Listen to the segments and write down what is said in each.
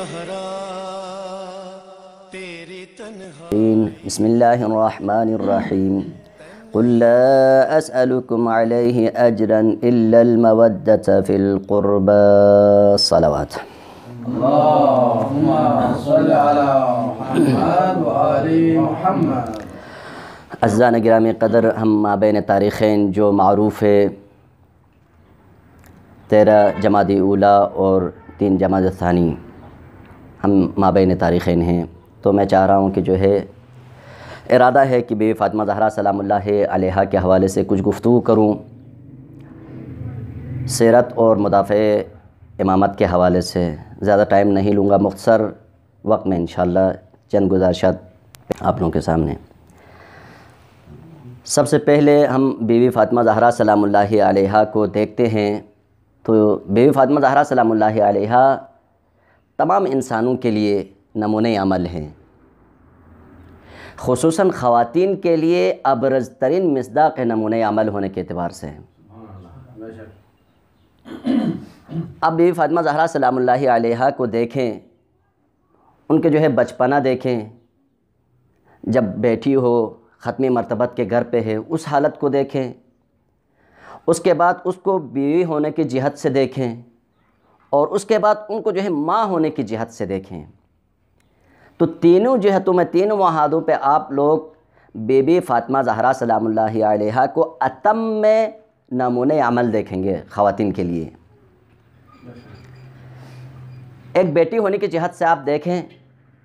زہرا تیری تنہا. بسم اللہ الرحمن الرحیم. قل لا اسألكم علیہ اجرا الا المودة فی القربى. صلوات. اللہم صل علی محمد و آل محمد. عزیزان گرامی قدر، ہم مابین تاریخین جو معروف ہے 13 جمادی اولیٰ اور 3 جمادی ثانی، ہم مابین تاریخین ہیں. تو میں چاہ رہا ہوں کہ جو ہے ارادہ ہے کہ بی بی فاطمہ زہرا سلام اللہ علیہا کے حوالے سے کچھ گفتگو کروں، سیرت اور مدافع امامت کے حوالے سے. زیادہ ٹائم نہیں لوں گا، مختصر وقت میں انشاءاللہ چند گزارشات آپ لوگوں کے سامنے. سب سے پہلے ہم بی بی فاطمہ زہرا سلام اللہ علیہا کو دیکھتے ہیں. تو بی بی فاطمہ زہرا سلام اللہ علیہا تمام انسانوں کے لیے نمونۂ عمل ہیں، خصوصاً خواتین کے لیے ابرز ترین مصداق نمونۂ عمل ہونے کے اعتبار سے. اب بی بی فاطمہ زہرا سلام اللہ علیہا کو دیکھیں، ان کے جو ہے بچپنا دیکھیں. جب بیٹی ہو ختمی مرتبت کے گھر پہ ہے اس حالت کو دیکھیں، اس کے بعد اس کو بیوی ہونے کی جہت سے دیکھیں، اور اس کے بعد ان کو جو ہے ماں ہونے کی جہت سے دیکھیں. تو تینوں جہتوں میں، تینوں محاذوں پہ آپ لوگ بی بی فاطمہ زہرا سلام اللہ علیہا کو اتم میں نمونۂ عمل دیکھیں گے خواتین کے لیے. ایک بیٹی ہونے کی جہت سے آپ دیکھیں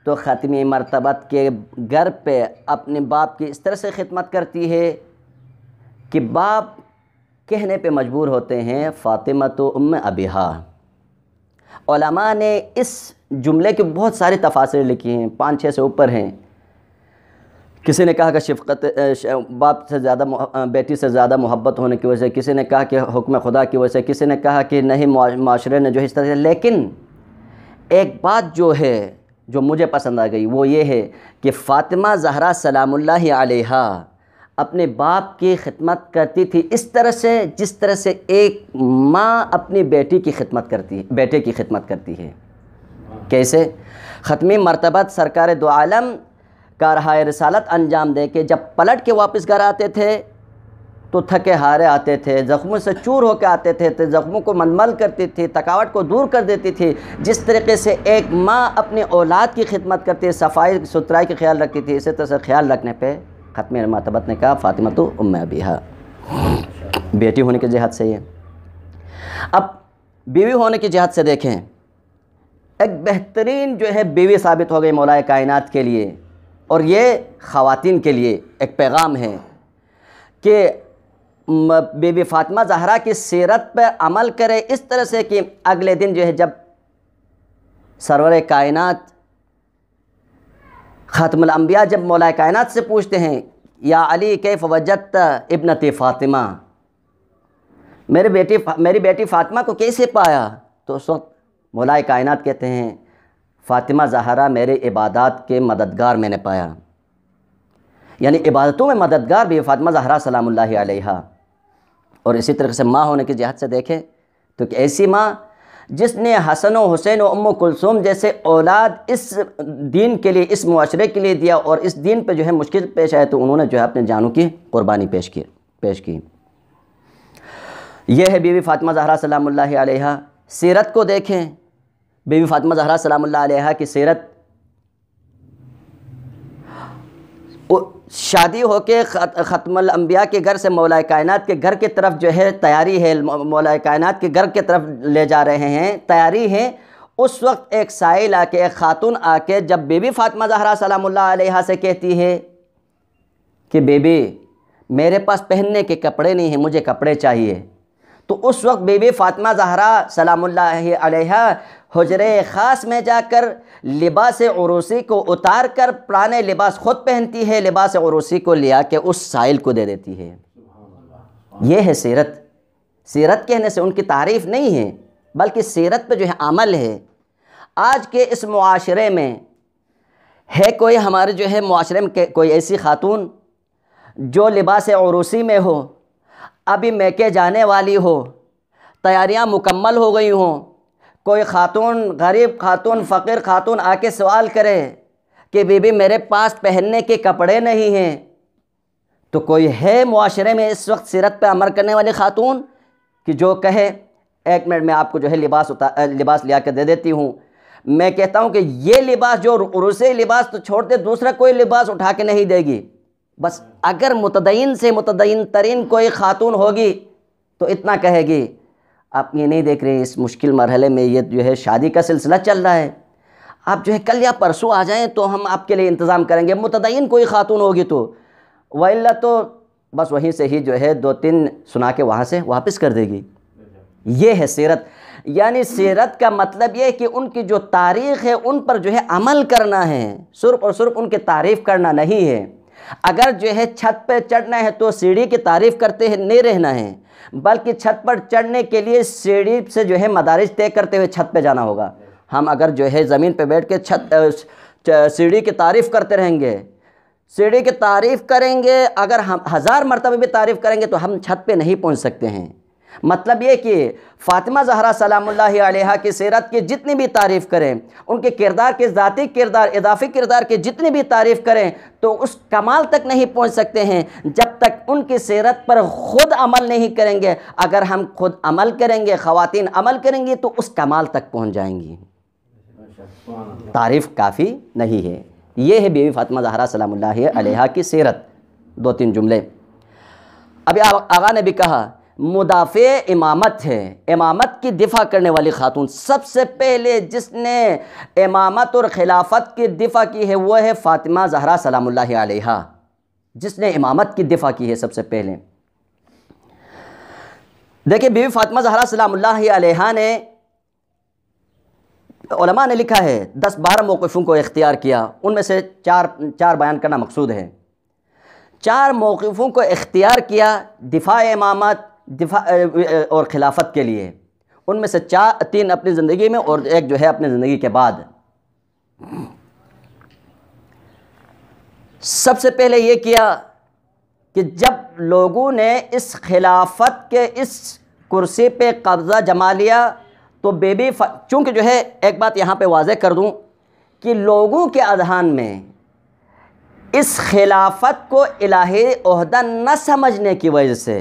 تو ختمی مرتبت کے گھر پہ اپنے باپ کی اس طرح سے خدمت کرتی ہے کہ باپ کہنے پہ مجبور ہوتے ہیں فاطمۃ ام ابیہا. علماء نے اس جملے کے بہت سارے تفاسیر لکھی ہیں، 5-6 سے اوپر ہیں. کسی نے کہا کہ شفقت باپ سے زیادہ بیٹی سے زیادہ محبت ہونے کی وجہ سے، کسی نے کہا کہ حکم خدا کی وجہ سے، کسی نے کہا کہ نہیں معاشرے نے جو اس طرح سے. لیکن ایک بات جو ہے جو مجھے پسند آ گئی وہ یہ ہے کہ فاطمہ زہرا سلام اللہ علیہا اپنے باپ کی خدمت کرتی تھی اس طرح سے جس طرح سے ایک ماں اپنی بیٹی کی خدمت کرتی ہے، بیٹے کی خدمت کرتی ہے. کیسے؟ ختمی مرتبت سرکار دو عالم کارہائے رسالت انجام دے کے جب پلٹ کے واپس گھر آتے تھے تو تھکے ہارے آتے تھے، زخموں سے چور ہو کے آتے تھے، تو زخموں کو منمل کرتی تھی، تھکاوٹ کو دور کر دیتی تھی. جس طریقے سے ایک ماں اپنی اولاد کی خدمت کرتی ہے، صفائی ستھرائی کا خیال رکھتی تھی، اسی طرح سے خیال رکھنے پہ ختمی مرتبت نے کہا فاطمۃ ام ابیہا، بیٹی ہونے کی جہت سے. یہ اب بیوی ہونے کی جہت سے دیکھیں، ایک بہترین جو ہے بیوی ثابت ہو گئی مولا کائنات کے لیے. اور یہ خواتین کے لیے ایک پیغام ہے کہ بی بی فاطمہ زہرا کی سیرت پر عمل کرے اس طرح سے کہ اگلے دن جو ہے جب سرور کائنات خاتم الانبیاء جب مولا کائنات سے پوچھتے ہیں یا علی کیف وجدت ابنتی فاطمہ، میری بیٹی فاطمہ کو کیسے پایا، تو اس وقت مولا کائنات کہتے ہیں فاطمہ زہرا میرے عبادات کے مددگار میں نے پایا. یعنی عبادتوں میں مددگار بھی فاطمہ زہرا سلام اللہ علیہا. اور اسی طرح سے ماں ہونے کی جہت سے دیکھیں تو کہ ایسی ماں جس نے حسن و حسین و ام کلثوم جیسے اولاد اس دین کے لیے، اس معاشرے کے لیے دیا، اور اس دین پہ جو ہے مشکل پیش آئے تو انہوں نے جو ہے اپنے جانوں کی قربانی پیش کی. یہ ہے بی بی فاطمہ زہرا سلام اللہ علیہا. سیرت کو دیکھیں، بی بی فاطمہ زہرا سلام اللہ علیہا کی سیرت، شادی ہو کے ختم الانبیاء کے گھر سے مولا کائنات کے گھر کی طرف جو ہے تیاری ہے، مولا کائنات کے گھر کی طرف لے جا رہے ہیں، تیاری ہے. اس وقت ایک سائل آ کے، ایک خاتون آ کے جب بی بی فاطمہ زہرا سلام اللہ علیہا سے کہتی ہے کہ بی بی میرے پاس پہننے کے کپڑے نہیں ہیں، مجھے کپڑے چاہیے، تو اس وقت بی بی فاطمہ زہرا سلام اللہ علیہا حجرے خاص میں جا کر لباس عروسی کو اتار کر پرانے لباس خود پہنتی ہے، لباس عروسی کو لیا کے اس سائل کو دے دیتی ہے. یہ ہے سیرت. سیرت کہنے سے ان کی تعریف نہیں ہے بلکہ سیرت پہ جو ہے عمل ہے. آج کے اس معاشرے میں ہے کوئی ہمارے جو ہے معاشرے میں کوئی ایسی خاتون جو لباس عروسی میں ہو، ابھی میکے جانے والی ہو، تیاریاں مکمل ہو گئی ہوں، کوئی خاتون، غریب خاتون، فقیر خاتون آ کے سوال کرے کہ بی بی میرے پاس پہننے کے کپڑے نہیں ہیں، تو کوئی ہے معاشرے میں اس وقت سیرت پہ عمل کرنے والی خاتون کہ جو کہے ایک منٹ میں آپ کو جو ہے لباس لیا کے دے دیتی ہوں؟ میں کہتا ہوں کہ یہ لباس جو عروسی لباس تو چھوڑ دے، دوسرا کوئی لباس اٹھا کے نہیں دے گی۔ بس اگر متدین سے متدین ترین کوئی خاتون ہوگی تو اتنا کہے گی، آپ یہ نہیں دیکھ رہے اس مشکل مرحلے میں یہ جو ہے شادی کا سلسلہ چل رہا ہے، آپ جو ہے کل یا پرسوں آ جائیں تو ہم آپ کے لیے انتظام کریں گے۔ متدین کوئی خاتون ہوگی تو، وإلا تو بس وہیں سے ہی جو ہے 2-3 سنا کے وہاں سے واپس کر دے گی۔ یہ ہے سیرت، یعنی سیرت کا مطلب یہ ہے کہ ان کی جو تاریخ ہے ان پر جو ہے عمل کرنا ہے، صرف اور صرف ان کی تعریف کرنا نہیں ہے۔ اگر جو ہے چھت پہ چڑھنا ہے تو سیڑھی کی تعریف کرتے ہیں نہیں رہنا ہے، بلکہ چھت پر چڑھنے کے لیے سیڑھی سے جو ہے مدارج طے کرتے ہوئے چھت پہ جانا ہوگا۔ ہم اگر جو ہے زمین پہ بیٹھ کے سیڑھی کی تعریف کرتے رہیں گے، سیڑھی کی تعریف کریں گے، اگر ہم 1000 مرتبہ بھی تعریف کریں گے تو ہم چھت پہ نہیں پہنچ سکتے ہیں۔ مطلب یہ کہ فاطمہ زہرا سلام اللہ علیہا کی سیرت کی جتنی بھی تعریف کریں، ان کے کردار کے ذاتی کردار، اضافی کردار کے جتنی بھی تعریف کریں تو اس کمال تک نہیں پہنچ سکتے ہیں جب تک ان کی سیرت پر خود عمل نہیں کریں گے۔ اگر ہم خود عمل کریں گے، خواتین عمل کریں گی تو اس کمال تک پہنچ جائیں گی۔ تعریف کافی نہیں ہے۔ یہ ہے بی بی فاطمہ زہرا سلام اللہ علیہا کی سیرت۔ 2-3 جملے ابھی آغا نے بھی کہا، مدافع امامت ہے، امامت کی دفاع کرنے والی خاتون۔ سب سے پہلے جس نے امامت اور خلافت کی دفاع کی ہے وہ ہے فاطمہ زہرا سلام اللہ علیہا، جس نے امامت کی دفاع کی ہے سب سے پہلے۔ دیکھیں بی بی فاطمہ زہرا سلام اللہ علیہا نے، علماء نے لکھا ہے 10-12 موقفوں کو اختیار کیا، ان میں سے چار بیان کرنا مقصود ہے۔ 4 موقفوں کو اختیار کیا دفاع امامت، دفاع اور خلافت کے لیے۔ ان میں سے 3 اپنی زندگی میں اور 1 جو ہے اپنی زندگی کے بعد۔ سب سے پہلے یہ کیا کہ جب لوگوں نے اس خلافت کے اس کرسی پہ قبضہ جما لیا تو چونکہ جو ہے ایک بات یہاں پہ واضح کر دوں کہ لوگوں کے اذہان میں اس خلافت کو الہی عہدہ نہ سمجھنے کی وجہ سے،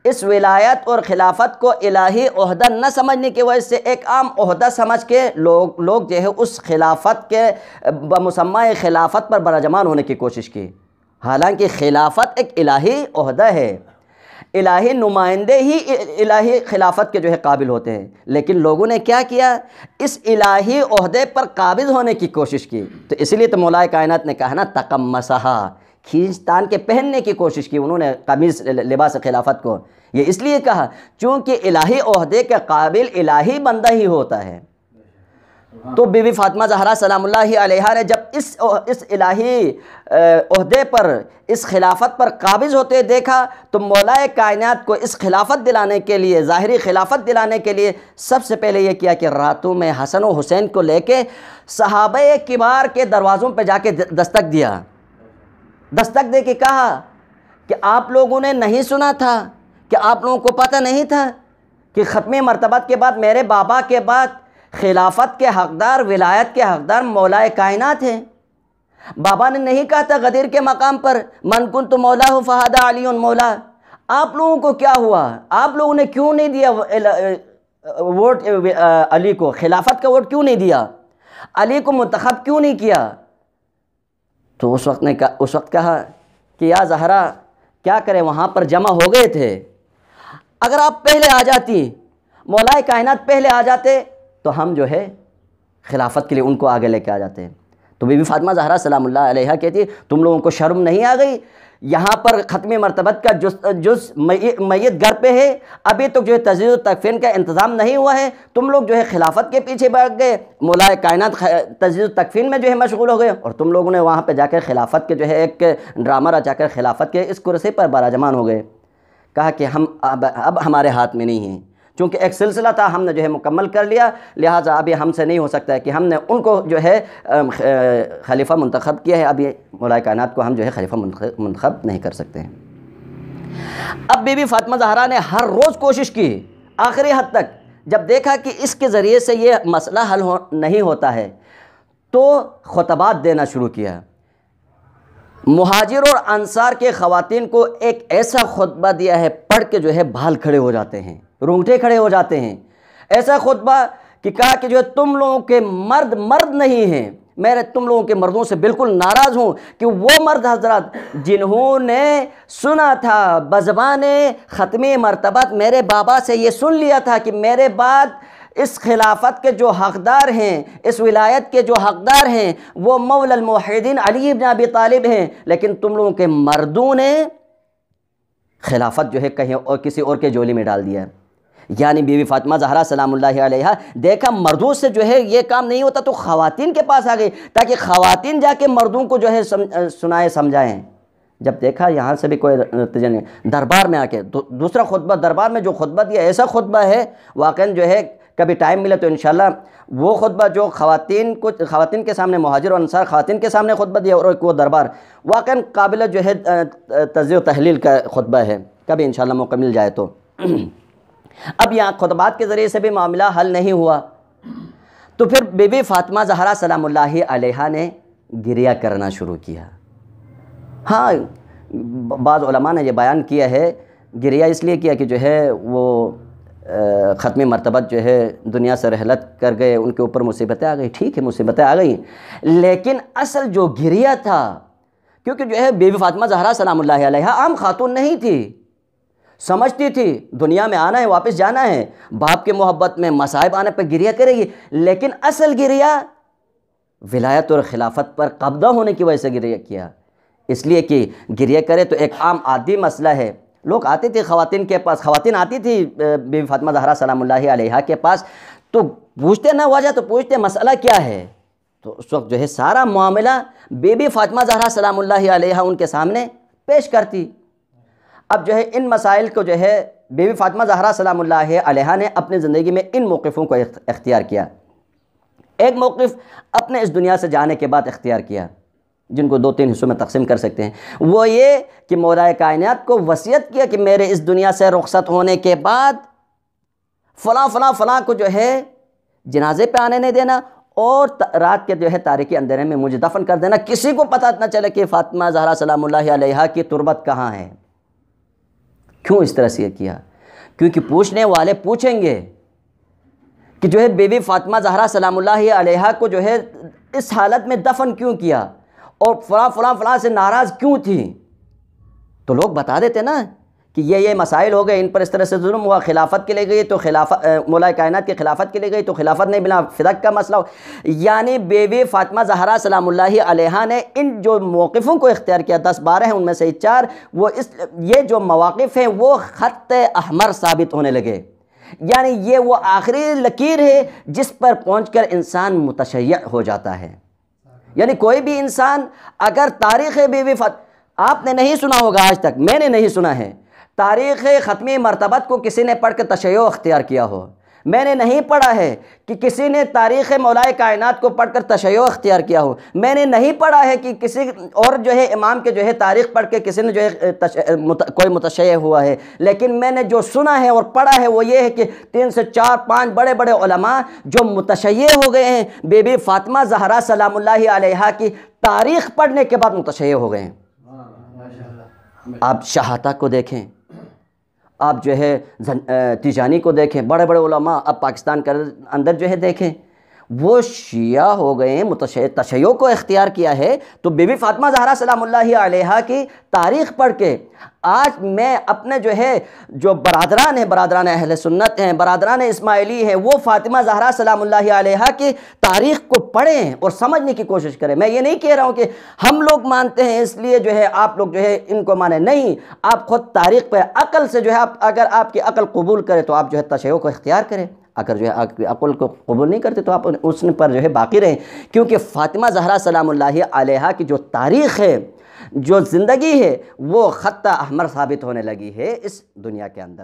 اس ولایت اور خلافت کو الہی عہدہ نہ سمجھنے کی وجہ سے ایک عام عہدہ سمجھ کے لوگ جو ہے اس خلافت کے بمسمى خلافت پر براجمان ہونے کی کوشش کی۔ حالانکہ خلافت ایک الہی عہدہ ہے، الہی نمائندے ہی الہی خلافت کے جو ہے قابل ہوتے ہیں، لیکن لوگوں نے کیا کیا، اس الہی عہدے پر قابض ہونے کی کوشش کی۔ تو اس لیے تو مولا کائنات نے کہا نا تقمصہا، کھینچ تان کے پہننے کی کوشش کی انہوں نے قمیص لباس خلافت کو۔ یہ اس لیے کہا چونکہ الہی عہدے کے قابل الہی بندہ ہی ہوتا ہے۔ تو بی بی فاطمہ زہرا سلام اللہ علیہا نے جب اس الہی عہدے پر، اس خلافت پر قابض ہوتے دیکھا تو مولا کائنات کو اس خلافت دلانے کے لیے، ظاہری خلافت دلانے کے لیے سب سے پہلے یہ کیا کہ راتوں میں حسن و حسین کو لے کے صحابہ کبار کے دروازوں پہ جا کے دستک دیا، دستک دے کے کہا کہ آپ لوگوں نے نہیں سنا تھا، کہ آپ لوگوں کو پتہ نہیں تھا کہ ختم مرتبت کے بعد میرے بابا کے بعد خلافت کے حقدار، ولایت کے حقدار مولا کائنات ہیں۔ بابا نے نہیں کہا تھا غدیر کے مقام پر من کنت مولا فہذا علی مولا؟ آپ لوگوں کو کیا ہوا؟ آپ لوگوں نے کیوں نہیں دیا ووٹ علی کو؟ خلافت کا ووٹ کیوں نہیں دیا؟ علی کو منتخب کیوں نہیں کیا؟ تو اس وقت کہا کہ یا زہرا کیا کریں، وہاں پر جمع ہو گئے تھے، اگر آپ پہلے آ جاتی، مولا کائنات پہلے آ جاتے تو ہم جو ہے خلافت کے لیے ان کو آگے لے کے آ جاتے ہیں۔ تو بی بی فاطمہ زہرا سلام اللہ علیہا کہتی تم لوگوں کو شرم نہیں آ گئی؟ یہاں پر ختم مرتبت کا جز میت گھر پہ ہے، ابھی تک جو ہے تجدید و تکفین کا انتظام نہیں ہوا ہے، تم لوگ جو ہے خلافت کے پیچھے بھاگ گئے، مولا کائنات تجدید و تکفین میں جو ہے مشغول ہو گئے، اور تم لوگوں نے وہاں پہ جا کر خلافت کے جو ہے ایک ڈرامہ رچا کر خلافت کے اس کرسی پر براجمان ہو گئے۔ کہا کہ ہم اب ہمارے ہاتھ میں نہیں ہیں، چونکہ ایک سلسلہ تھا ہم نے جو ہے مکمل کر لیا، لہٰذا ابھی ہم سے نہیں ہو سکتا ہے کہ ہم نے ان کو جو ہے خلیفہ منتخب کیا ہے، اب یہ مولا کائنات کو ہم جو ہے خلیفہ منتخب نہیں کر سکتے ہیں۔ اب بی بی فاطمہ زہرا نے ہر روز کوشش کی آخری حد تک جب دیکھا کہ اس کے ذریعے سے یہ مسئلہ حل نہیں ہوتا ہے تو خطبات دینا شروع کیا۔ مہاجر اور انصار کے خواتین کو ایک ایسا خطبہ دیا ہے، پڑھ کے جو ہے بال کھڑے ہو جاتے ہیں، رونگٹے کھڑے ہو جاتے ہیں۔ ایسا خطبہ کہ کہا کہ جو ہے تم لوگوں کے مرد نہیں ہیں، میں تم لوگوں کے مردوں سے بالکل ناراض ہوں کہ وہ مرد حضرات جنہوں نے سنا تھا بزبان ختمی مرتبت میرے بابا سے یہ سن لیا تھا کہ میرے بعد اس خلافت کے جو حقدار ہیں، اس ولایت کے جو حقدار ہیں وہ مولا الموحدین علی بن ابی طالب ہیں، لیکن تم لوگوں کے مردوں نے خلافت جو ہے کہیں اور کسی اور کے جولی میں ڈال دیا۔ یعنی بیوی فاطمہ زہرا سلام اللہ علیہا دیکھا مردوں سے جو ہے یہ کام نہیں ہوتا تو خواتین کے پاس آ گئی تاکہ خواتین جا کے مردوں کو جو ہے سنائے سمجھائیں۔ جب دیکھا یہاں سے بھی کوئی نتیجہ نہیں، دربار میں آ کے دوسرا خطبہ، دربار میں جو خطبہ دیا ایسا خطبہ ہے واقعاً جو ہے کبھی ٹائم ملے تو انشاءاللہ وہ خطبہ جو خواتین کے سامنے، مہاجر و انصار خواتین کے سامنے خطبہ دیا اور ایک وہ دربار، واقعاً قابل جو ہے تجزیہ و تحلیل کا خطبہ ہے، کبھی انشاءاللہ موقع مل جائے تو۔ اب یہاں خطبات کے ذریعے سے بھی معاملہ حل نہیں ہوا تو پھر بی بی فاطمہ زہرا سلام اللہ علیہا نے گریہ کرنا شروع کیا۔ ہاں بعض علماء نے یہ بیان کیا ہے گریہ اس لیے کیا کہ جو ہے وہ ختمی مرتبت جو ہے دنیا سے رحلت کر گئے، ان کے اوپر مصیبتیں آ گئی، ٹھیک ہے مصیبتیں آ گئیں، لیکن اصل جو گریہ تھا کیونکہ جو ہے بی بی فاطمہ زہرا سلام اللہ علیہا عام خاتون نہیں تھی، سمجھتی تھی دنیا میں آنا ہے واپس جانا ہے، باپ کے محبت میں مصائب آنے پر گریہ کرے گی، لیکن اصل گریہ ولایت اور خلافت پر قبضہ ہونے کی وجہ سے گریہ کیا، اس لیے کہ گریہ کرے تو ایک عام عادی مسئلہ ہے۔ لوگ آتے تھے خواتین کے پاس، خواتین آتی تھی بی بی فاطمہ زہرا سلام اللہ علیہا کے پاس تو پوچھتے نہ وجہ تو پوچھتے مسئلہ کیا ہے، تو اس وقت جو ہے سارا معاملہ بی بی فاطمہ زہرا سلام اللہ علیہا ان کے سامنے پیش کرتی۔ اب جو ہے ان مسائل کو جو ہے بی بی فاطمہ زہرا سلام اللہ علیہا نے اپنی زندگی میں ان موقفوں کو اختیار کیا۔ ایک موقف اپنے اس دنیا سے جانے کے بعد اختیار کیا، جن کو 2-3 حصوں میں تقسیم کر سکتے ہیں، وہ یہ کہ مولا کائنات کو وصیت کیا کہ میرے اس دنیا سے رخصت ہونے کے بعد فلاں فلاں فلاں کو جو ہے جنازے پہ آنے نہیں دینا اور رات کے جو ہے تاریکی اندھیرے میں مجھے دفن کر دینا، کسی کو پتہ نہ چلے کہ فاطمہ زہرا سلام اللہ علیہا کی تربت کہاں ہے۔ کیوں اس طرح سے کیا؟ کیونکہ پوچھنے والے پوچھیں گے کہ جو ہے بی بی فاطمہ زہرا سلام اللہ علیہا کو جو ہے اس حالت میں دفن کیوں کیا اور فلاں فلاں فلاں سے ناراض کیوں تھی، تو لوگ بتا دیتے نا کہ یہ مسائل ہو گئے، ان پر اس طرح سے ظلم ہوا، خلافت کے لے گئی تو خلافت مولا کائنات کی خلافت کے لے گئی تو خلافت نہیں بنا فدق کا مسئلہ ہو۔ یعنی بی بی فاطمہ زہرا سلام اللہ علیہا نے ان جو موقفوں کو اختیار کیا، 10-12 ہیں ان میں سے 4، وہ یہ جو مواقف ہیں وہ خط احمر ثابت ہونے لگے، یعنی یہ وہ آخری لکیر ہے جس پر پہنچ کر انسان متشیع ہو جاتا ہے۔ یعنی کوئی بھی انسان اگر تاریخ بی بی فاطمہ آپ نے نہیں سنا ہوگا آج تک، میں نے نہیں سنا ہے تاریخ ختمی مرتبت کو کسی نے پڑھ کے تشیع اختیار کیا ہو، میں نے نہیں پڑھا ہے کہ کسی نے تاریخ مولائے کائنات کو پڑھ کر تشیع اختیار کیا ہو، میں نے نہیں پڑھا ہے کہ کسی اور جو ہے امام کے جو ہے تاریخ پڑھ کے کسی نے جو ہے کوئی متشیع ہوا ہے، لیکن میں نے جو سنا ہے اور پڑھا ہے وہ یہ ہے کہ 3 سے 4-5 بڑے بڑے علماء جو متشیع ہو گئے ہیں بی بی فاطمہ زہرا سلام اللہ علیہا کی تاریخ پڑھنے کے بعد متشیع ہو گئے ہیں۔ آپ شہادہ کو دیکھیں، آپ جو ہے تیجانی کو دیکھیں، بڑے بڑے علماء اب پاکستان کے اندر جو ہے دیکھیں، وہ شیعہ ہو گئے ہیں، تشیع کو اختیار کیا ہے۔ تو بی بی فاطمہ زہرا سلام اللہ علیہا کی تاریخ پڑھ کے آج میں اپنے جو ہے جو برادران ہیں، برادران اہل سنت ہیں، برادران اسماعیلی ہیں، وہ فاطمہ زہرا سلام اللہ علیہا کی تاریخ کو پڑھیں اور سمجھنے کی کوشش کریں۔ میں یہ نہیں کہہ رہا ہوں کہ ہم لوگ مانتے ہیں اس لیے جو ہے آپ لوگ جو ہے ان کو مانیں، نہیں، آپ خود تاریخ پہ عقل سے جو ہے اگر آپ کی عقل قبول کرے تو آپ جو ہے تشیع کو اختیار کریں، اگر جو ہے آپ کی عقل کو قبول نہیں کرتے تو آپ اس پر جو ہے باقی رہیں، کیونکہ فاطمہ زہرا سلام اللہ علیہا کی جو تاریخ ہے، جو زندگی ہے، وہ خط احمر ثابت ہونے لگی ہے اس دنیا کے اندر۔